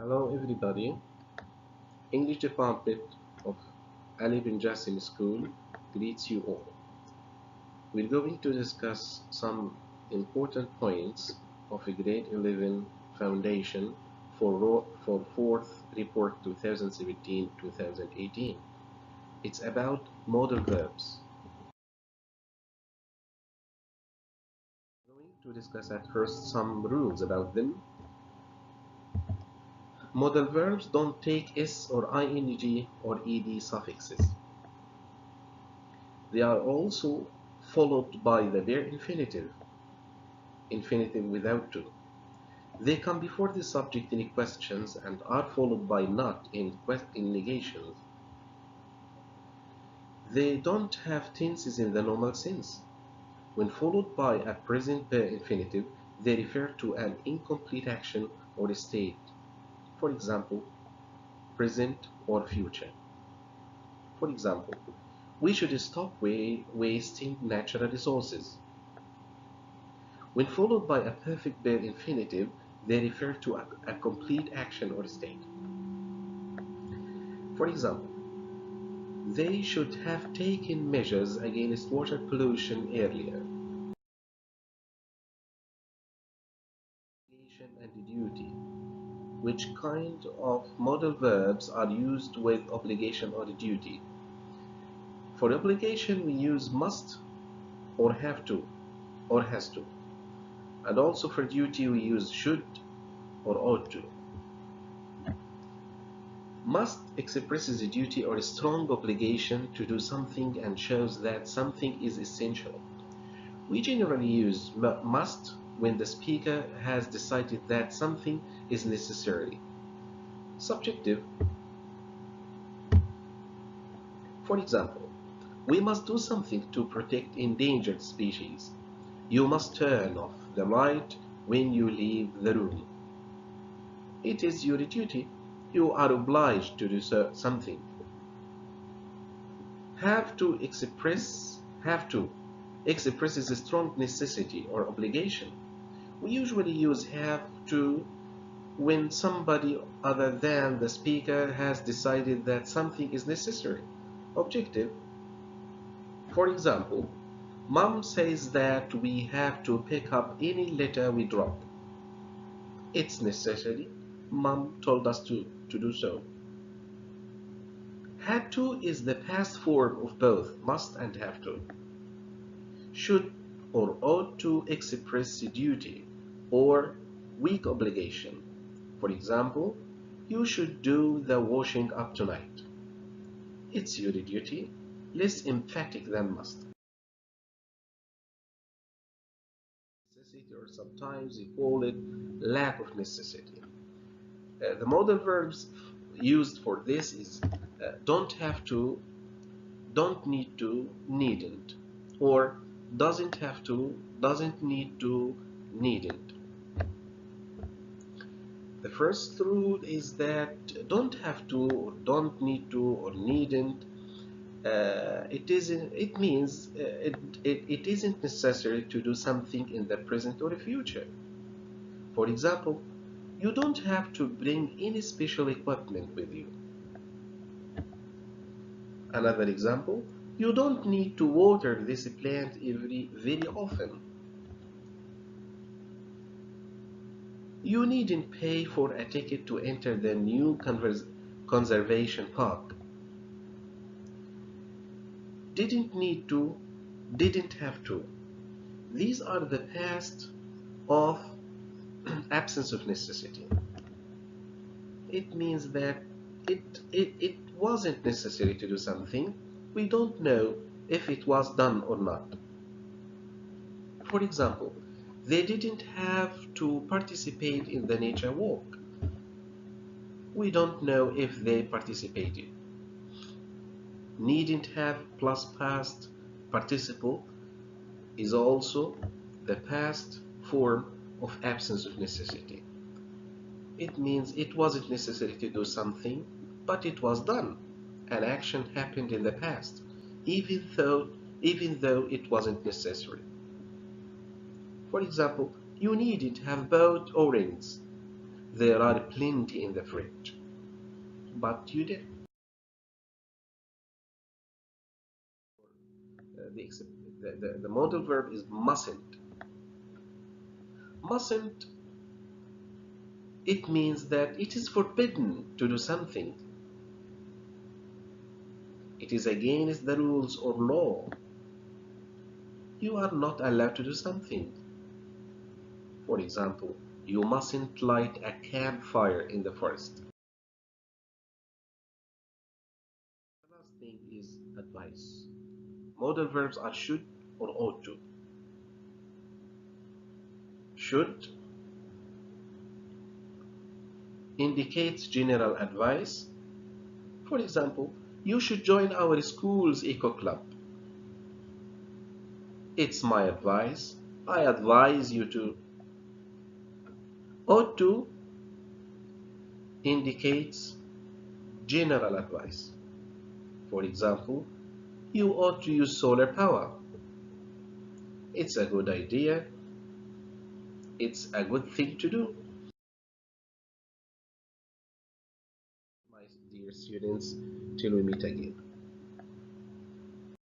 Hello everybody. English Department of Ali bin Jassim School greets you all. We're going to discuss some important points of a grade 11 foundation for fourth report 2017-2018. It's about modal verbs. We're going to discuss at first some rules about them. Modal verbs don't take s or ing or ed suffixes. They are also followed by the bare infinitive, infinitive without to. They come before the subject in questions and are followed by not in negations. They don't have tenses in the normal sense. When followed by a present bare infinitive, they refer to an incomplete action or state. For example, present or future. For example, we should stop wasting natural resources. When followed by a perfect bare infinitive, they refer to a complete action or state. For example, they should have taken measures against water pollution earlier. Obligation and duty. Which kind of modal verbs are used with obligation or duty? For obligation, we use must or have to or has to. And also for duty, we use should or ought to. Must expresses a duty or a strong obligation to do something and shows that something is essential. We generally use must when the speaker has decided that something is necessary. Subjective. For example, we must do something to protect endangered species. You must turn off the light when you leave the room. It is your duty. You are obliged to do something. Have to expresses a strong necessity or obligation. We usually use have to when somebody other than the speaker has decided that something is necessary. Objective. For example, Mom says that we have to pick up any litter we drop. It's necessary. Mom told us to do so. Had to is the past form of both must and have to. Should or ought to express duty or weak obligation. For example, you should do the washing up tonight. It's your duty, less emphatic than must. Necessity, or sometimes you call it lack of necessity. The modal verbs used for this is don't have to, don't need to, needn't, or doesn't have to, doesn't need to, needn't. The first rule is that don't have to, or don't need to, or needn't. It means it isn't necessary to do something in the present or the future. For example, you don't have to bring any special equipment with you. Another example, you don't need to water this plant very often. You needn't pay for a ticket to enter the new conservation park. Didn't need to, didn't have to. These are the past of absence of necessity. It means that it wasn't necessary to do something. We don't know if it was done or not. For example, they didn't have to participate in the nature walk. We don't know if they participated. Needn't have plus past participle is also the past form of absence of necessity. It means it wasn't necessary to do something, but it was done. An action happened in the past, even though it wasn't necessary. For example, you needn't have bought oranges. There are plenty in the fridge. But you did. The, the modal verb is mustn't. Mustn't, it means that it is forbidden to do something. It is against the rules or law. You are not allowed to do something. For example, you mustn't light a campfire in the forest. The last thing is advice. Modal verbs are should or ought to. Should indicates general advice. For example, you should join our school's eco club. It's my advice. I advise you to. Ought to indicates general advice. For example, you ought to use solar power. It's a good idea. It's a good thing to do. My dear students, till we meet again.